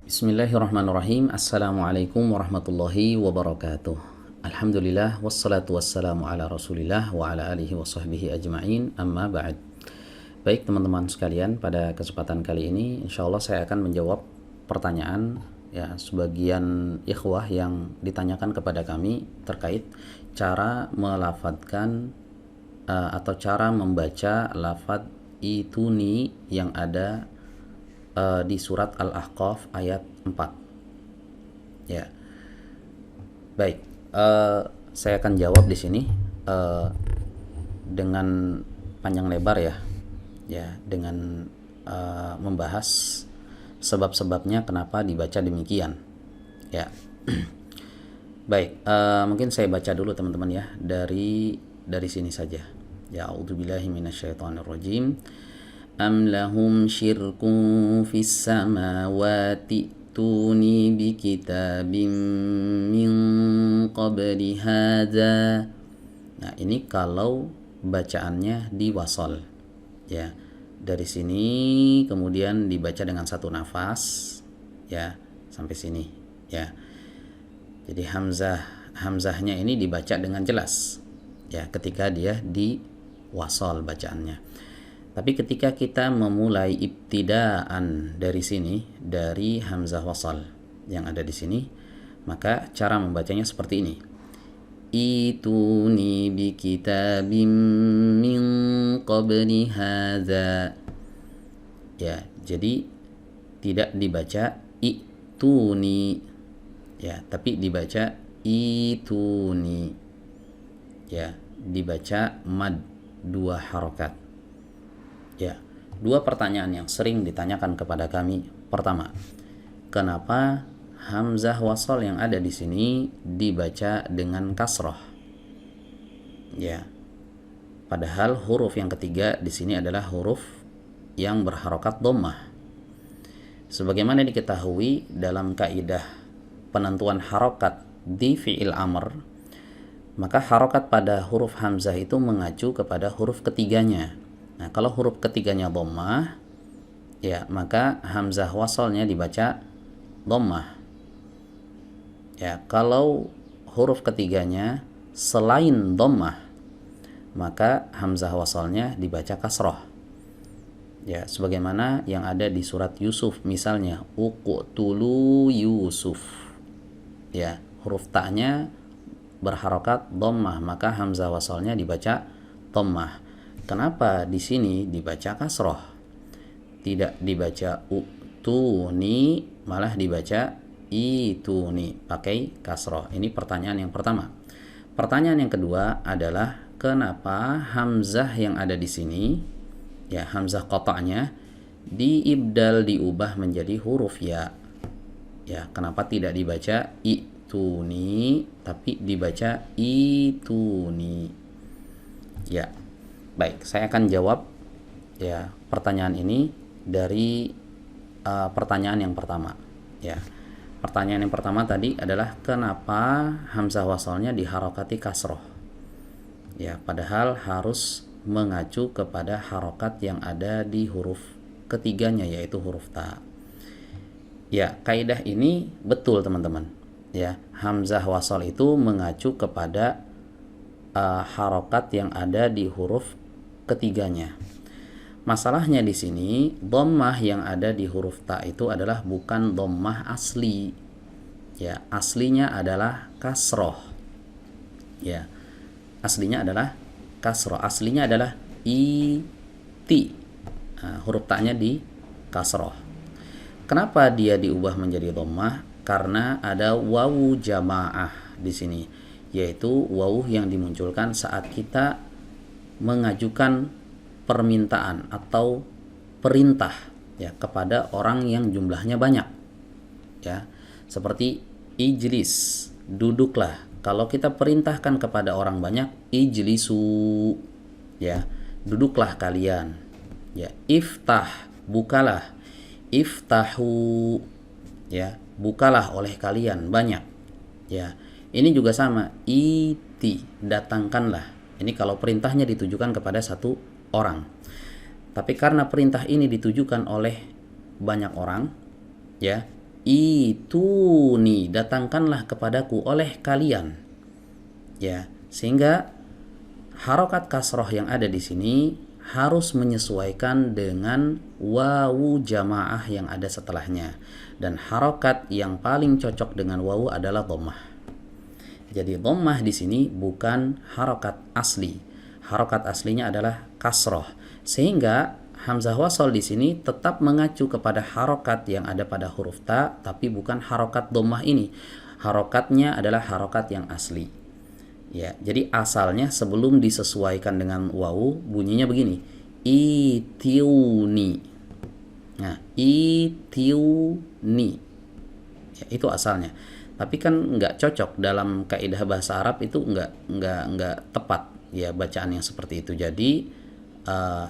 Bismillahirrahmanirrahim. Assalamualaikum warahmatullahi wabarakatuh. Alhamdulillah wassalatu wassalamu ala Rasulillah wa ala alihi wa sahbihi ajma'in. Amma ba'd. Baik teman-teman sekalian, pada kesempatan kali ini insyaallah saya akan menjawab pertanyaan sebagian ikhwah yang ditanyakan kepada kami terkait cara melafadzkan atau cara membaca lafadz ituni yang ada di surat Al-Ahqaf ayat 4. Ya. Baik, saya akan jawab di sini dengan panjang lebar dengan membahas sebab-sebabnya kenapa dibaca demikian. Ya. Baik, mungkin saya baca dulu teman-teman ya dari sini saja. Ya, a'udzubillahi minasyaitonirrajim. Am lahum syirkun fis samawati tuni bi kitabim min qabli hadza. Nah, ini kalau bacaannya di wasal. Ya. Dari sini kemudian dibaca dengan satu nafas ya sampai sini ya. Jadi hamzahnya ini dibaca dengan jelas ya ketika dia di wasal bacaannya. Tapi ketika kita memulai ibtidaan dari sini, dari hamzah wasal yang ada di sini, maka cara membacanya seperti ini. Ituni bi kitabim min qabli hadza. Ya, jadi tidak dibaca ituni ya, tapi dibaca ituni. Ya, dibaca mad 2 harokat. Ya, 2 pertanyaan yang sering ditanyakan kepada kami. Pertama, kenapa hamzah wasal yang ada di sini dibaca dengan kasroh? Ya, padahal huruf yang ketiga di sini adalah huruf yang berharokat dhammah. Sebagaimana diketahui dalam kaidah penentuan harokat di fi'il amr, maka harokat pada huruf hamzah itu mengacu kepada huruf ketiganya. Nah, kalau huruf ketiganya dhammah, ya maka hamzah wasalnya dibaca dhammah. Ya, kalau huruf ketiganya selain dhammah, maka hamzah wasalnya dibaca kasroh. Ya, sebagaimana yang ada di surat Yusuf misalnya, uqtulu Yusuf. Ya, huruf ta'nya berharokat dhammah, maka hamzah wasalnya dibaca dhammah. Kenapa di sini dibaca kasroh? Tidak dibaca utuni, malah dibaca ituni, pakai kasroh. Ini pertanyaan yang pertama. Pertanyaan yang kedua adalah kenapa hamzah yang ada di sini, ya hamzah qata'nya diibdal, diubah menjadi huruf ya. Ya, kenapa tidak dibaca ituni tapi dibaca ituni? Ya. Baik, saya akan jawab ya pertanyaan ini dari pertanyaan yang pertama. Ya, pertanyaan yang pertama tadi adalah kenapa hamzah wasalnya diharokati kasroh? Ya, padahal harus mengacu kepada harokat yang ada di huruf ketiganya yaitu huruf ta. Ya, kaidah ini betul teman-teman. Ya, hamzah wasal itu mengacu kepada harokat yang ada di huruf ketiganya. Masalahnya di sini dhammah yang ada di huruf ta itu adalah bukan dhammah asli. Ya, aslinya adalah kasroh. Ya, aslinya adalah kasroh. Aslinya adalah iti. Nah, huruf ta-nya di kasroh. Kenapa dia diubah menjadi dhammah? Karena ada wawu jamaah di sini, yaitu wawu yang dimunculkan saat kita mengajukan permintaan atau perintah ya kepada orang yang jumlahnya banyak. Ya, seperti ijlis, duduklah. Kalau kita perintahkan kepada orang banyak, ijlisu, ya, duduklah kalian. Ya, iftah, bukalah. Iftahu, ya, bukalah oleh kalian banyak. Ya, ini juga sama, iti, datangkanlah. Ini kalau perintahnya ditujukan kepada satu orang. Tapi karena perintah ini ditujukan oleh banyak orang, ya, ituni, datangkanlah kepadaku oleh kalian. Ya, sehingga harokat kasroh yang ada di sini harus menyesuaikan dengan wawu jamaah yang ada setelahnya, dan harokat yang paling cocok dengan wawu adalah dhammah. Jadi dhammah di sini bukan harokat asli. Harokat aslinya adalah kasroh, sehingga hamzah wasol di sini tetap mengacu kepada harokat yang ada pada huruf ta, tapi bukan harokat dhammah ini. Harokatnya adalah harokat yang asli. Ya, jadi asalnya sebelum disesuaikan dengan wawu bunyinya begini, itiuni. Nah, itiuni. Ya, itu asalnya. Tapi kan nggak cocok dalam kaidah bahasa Arab, itu nggak tepat ya bacaan yang seperti itu. Jadi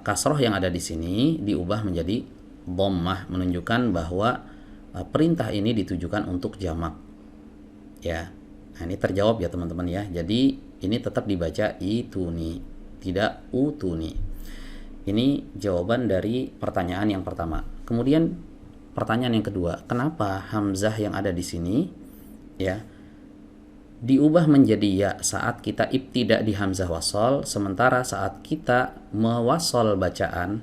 kasroh yang ada di sini diubah menjadi dhammah, menunjukkan bahwa perintah ini ditujukan untuk jamak. Ya. Nah, ini terjawab ya teman-teman ya. Jadi ini tetap dibaca ituni, tidak utuni. Ini jawaban dari pertanyaan yang pertama. Kemudian pertanyaan yang kedua, kenapa hamzah yang ada di sini ya diubah menjadi ya saat kita ibtida di hamzah wasol, sementara saat kita mewasol bacaan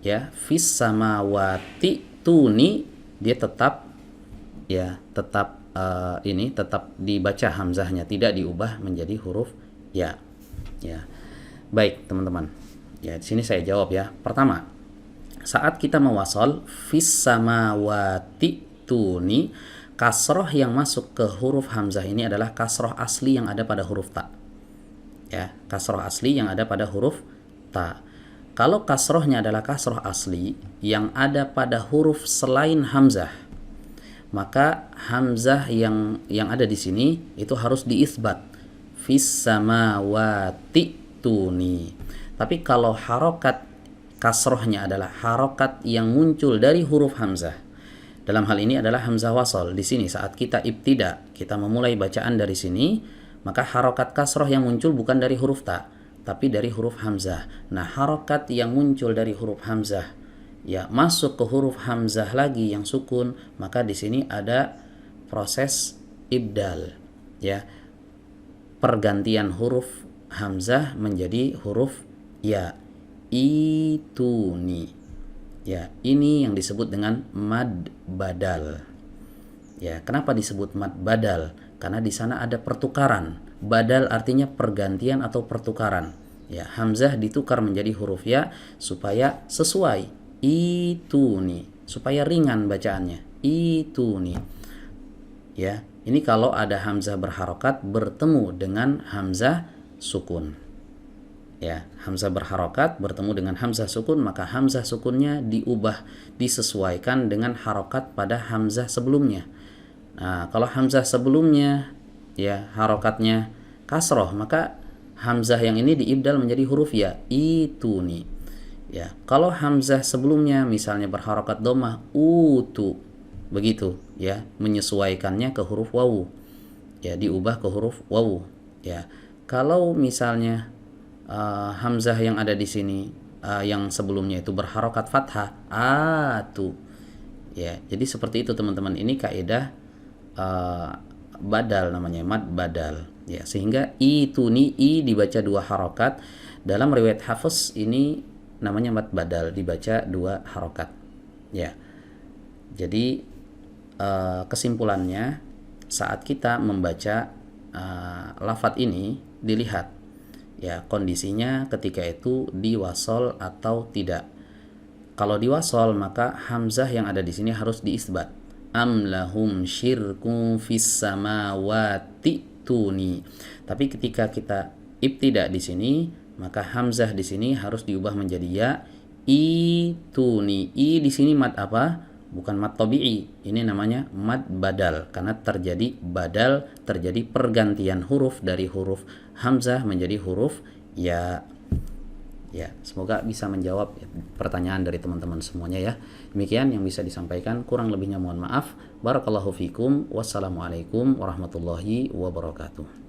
ya fis samawati tuni dia tetap tetap dibaca hamzahnya, tidak diubah menjadi huruf ya. Ya. Baik, teman-teman. Ya, di sini saya jawab ya. Pertama, saat kita mewasol fis samawati tuni, kasroh yang masuk ke huruf hamzah ini adalah kasroh asli yang ada pada huruf ta. Ya, kasroh asli yang ada pada huruf ta. Kalau kasrohnya adalah kasroh asli yang ada pada huruf selain hamzah, maka hamzah yang ada di sini itu harus diisbat fis samawati tuni. Tapi kalau harokat kasrohnya adalah harokat yang muncul dari huruf hamzah, dalam hal ini adalah hamzah wasol. Di sini saat kita ibtida, kita memulai bacaan dari sini, maka harokat kasroh yang muncul bukan dari huruf ta, tapi dari huruf hamzah. Nah, harokat yang muncul dari huruf hamzah ya masuk ke huruf hamzah lagi yang sukun, maka di sini ada proses ibdal ya, pergantian huruf hamzah menjadi huruf ya, ituni ya. Ini yang disebut dengan mad badal ya. Kenapa disebut mad badal? Karena di sana ada pertukaran. Badal artinya pergantian atau pertukaran ya, hamzah ditukar menjadi huruf ya supaya sesuai ituni, supaya ringan bacaannya, ituni ya. Ini kalau ada hamzah berharokat bertemu dengan hamzah sukun ya, hamzah berharokat bertemu dengan hamzah sukun, maka hamzah sukunnya diubah, disesuaikan dengan harokat pada hamzah sebelumnya. Nah, kalau hamzah sebelumnya ya harokatnya kasroh, maka hamzah yang ini diibdal menjadi huruf ya, ituni ya. Kalau hamzah sebelumnya misalnya berharokat dhammah, utu, begitu ya, menyesuaikannya ke huruf wawu ya, diubah ke huruf wawu ya. Kalau misalnya hamzah yang ada di sini yang sebelumnya itu berharokat fathah, atu ya. Jadi seperti itu teman-teman. Ini kaidah badal namanya, mad badal ya. Sehingga ituni, i dibaca dua harokat. Dalam riwayat Hafiz ini namanya mad badal, dibaca dua harokat ya. Jadi kesimpulannya, saat kita membaca lafadz ini dilihat ya kondisinya ketika itu diwasol atau tidak. Kalau diwasol maka hamzah yang ada di sini harus diisbat, am lahum syirkum fis samawati tuni. Tapi ketika kita ibtida di sini, maka hamzah di sini harus diubah menjadi ya, ituni. I di sini mad apa? Bukan mad tabi'i. Ini namanya mad badal karena terjadi badal, terjadi pergantian huruf dari huruf hamzah menjadi huruf ya. Ya, semoga bisa menjawab pertanyaan dari teman-teman semuanya ya. Demikian yang bisa disampaikan, kurang lebihnya mohon maaf. Barakallahu fikum. Wassalamualaikum warahmatullahi wabarakatuh.